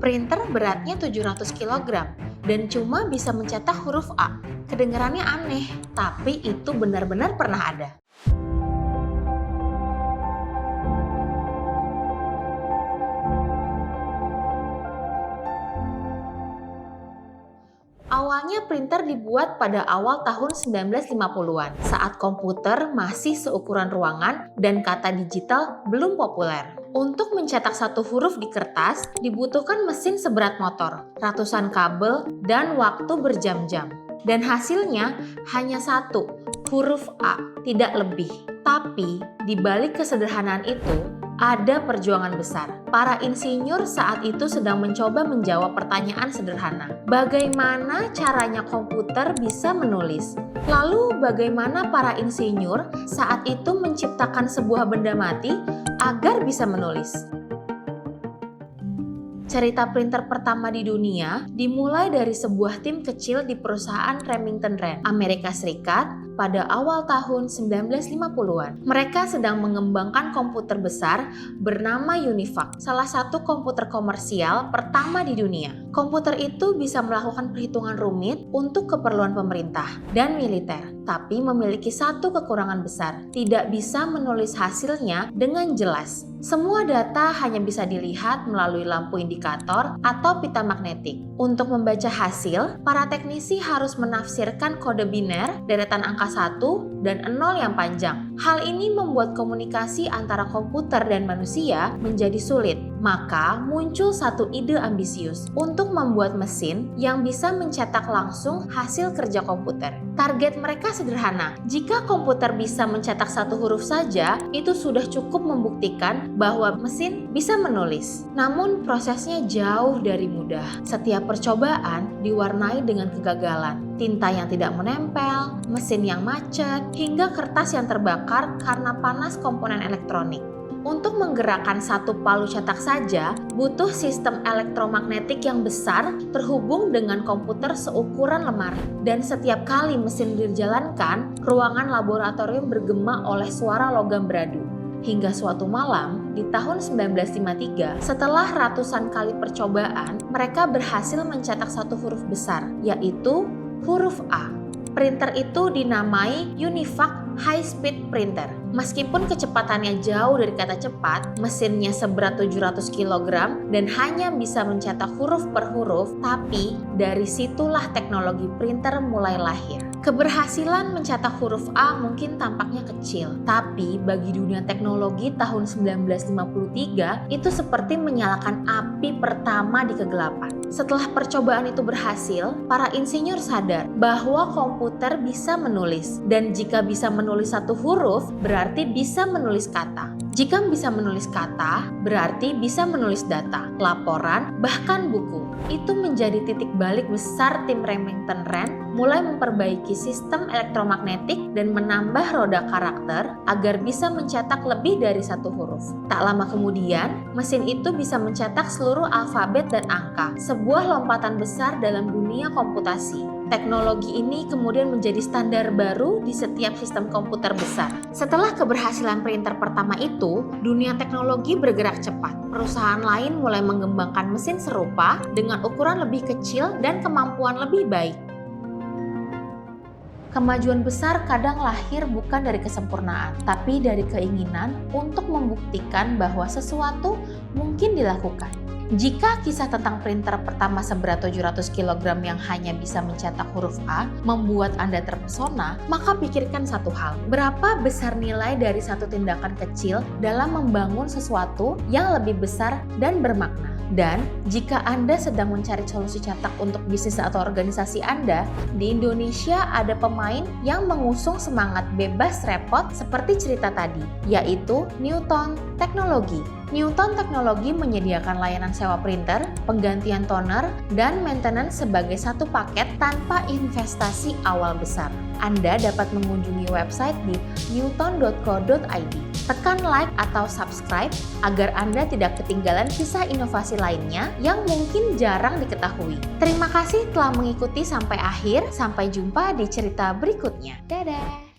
Printer beratnya 700 kg dan cuma bisa mencetak huruf A. Kedengarannya aneh, tapi itu benar-benar pernah ada. Awalnya printer dibuat pada awal tahun 1950-an saat komputer masih seukuran ruangan dan kata digital belum populer. Untuk mencetak satu huruf di kertas dibutuhkan mesin seberat motor, ratusan kabel, dan waktu berjam-jam. Dan hasilnya hanya satu, huruf A, tidak lebih. Tapi di balik kesederhanaan itu, ada perjuangan besar. Para insinyur saat itu sedang mencoba menjawab pertanyaan sederhana. Bagaimana caranya komputer bisa menulis? Lalu bagaimana para insinyur saat itu menciptakan sebuah benda mati agar bisa menulis? Cerita printer pertama di dunia dimulai dari sebuah tim kecil di perusahaan Remington Rand, Amerika Serikat pada awal tahun 1950-an. Mereka sedang mengembangkan komputer besar bernama Univac, salah satu komputer komersial pertama di dunia. Komputer itu bisa melakukan perhitungan rumit untuk keperluan pemerintah dan militer, tapi memiliki satu kekurangan besar, tidak bisa menulis hasilnya dengan jelas. Semua data hanya bisa dilihat melalui lampu indikator atau pita magnetik. Untuk membaca hasil, para teknisi harus menafsirkan kode biner, deretan angka 1 dan 0 yang panjang. Hal ini membuat komunikasi antara komputer dan manusia menjadi sulit. Maka muncul satu ide ambisius untuk membuat mesin yang bisa mencetak langsung hasil kerja komputer. Target mereka sederhana. Jika komputer bisa mencetak satu huruf saja, itu sudah cukup membuktikan bahwa mesin bisa menulis. Namun prosesnya jauh dari mudah. Setiap percobaan diwarnai dengan kegagalan. Tinta yang tidak menempel, mesin yang macet, hingga kertas yang terbakar karena panas komponen elektronik. Untuk menggerakkan satu palu cetak saja, butuh sistem elektromagnetik yang besar terhubung dengan komputer seukuran lemari. Dan setiap kali mesin dijalankan, ruangan laboratorium bergema oleh suara logam beradu. Hingga suatu malam, di tahun 1953, setelah ratusan kali percobaan, mereka berhasil mencetak satu huruf besar, yaitu huruf A. Printer itu dinamai Univac High Speed Printer. Meskipun kecepatannya jauh dari kata cepat, mesinnya seberat 700 kg dan hanya bisa mencetak huruf per huruf, tapi dari situlah teknologi printer mulai lahir. Keberhasilan mencetak huruf A mungkin tampaknya kecil, tapi bagi dunia teknologi tahun 1953 itu seperti menyalakan api pertama di kegelapan. Setelah percobaan itu berhasil, para insinyur sadar bahwa komputer bisa menulis, dan jika bisa menulis satu huruf berarti bisa menulis kata. Jika bisa menulis kata, berarti bisa menulis data, laporan, bahkan buku. Itu menjadi titik balik besar tim Remington Rand mulai memperbaiki sistem elektromagnetik dan menambah roda karakter agar bisa mencetak lebih dari satu huruf. Tak lama kemudian, mesin itu bisa mencetak seluruh alfabet dan angka, sebuah lompatan besar dalam dunia komputasi. Teknologi ini kemudian menjadi standar baru di setiap sistem komputer besar. Setelah keberhasilan printer pertama itu, dunia teknologi bergerak cepat. Perusahaan lain mulai mengembangkan mesin serupa dengan ukuran lebih kecil dan kemampuan lebih baik. Kemajuan besar kadang lahir bukan dari kesempurnaan, tapi dari keinginan untuk membuktikan bahwa sesuatu mungkin dilakukan. Jika kisah tentang printer pertama seberat 700 kg yang hanya bisa mencetak huruf A membuat Anda terpesona, maka pikirkan satu hal. Berapa besar nilai dari satu tindakan kecil dalam membangun sesuatu yang lebih besar dan bermakna? Dan jika Anda sedang mencari solusi cetak untuk bisnis atau organisasi Anda, di Indonesia ada pemain yang mengusung semangat bebas repot seperti cerita tadi, yaitu Newton Teknologi. Newton Teknologi menyediakan layanan sewa printer, penggantian toner, dan maintenance sebagai satu paket tanpa investasi awal besar. Anda dapat mengunjungi website di newton.co.id. Tekan like atau subscribe agar Anda tidak ketinggalan kisah inovasi lainnya yang mungkin jarang diketahui. Terima kasih telah mengikuti sampai akhir. Sampai jumpa di cerita berikutnya. Dadah!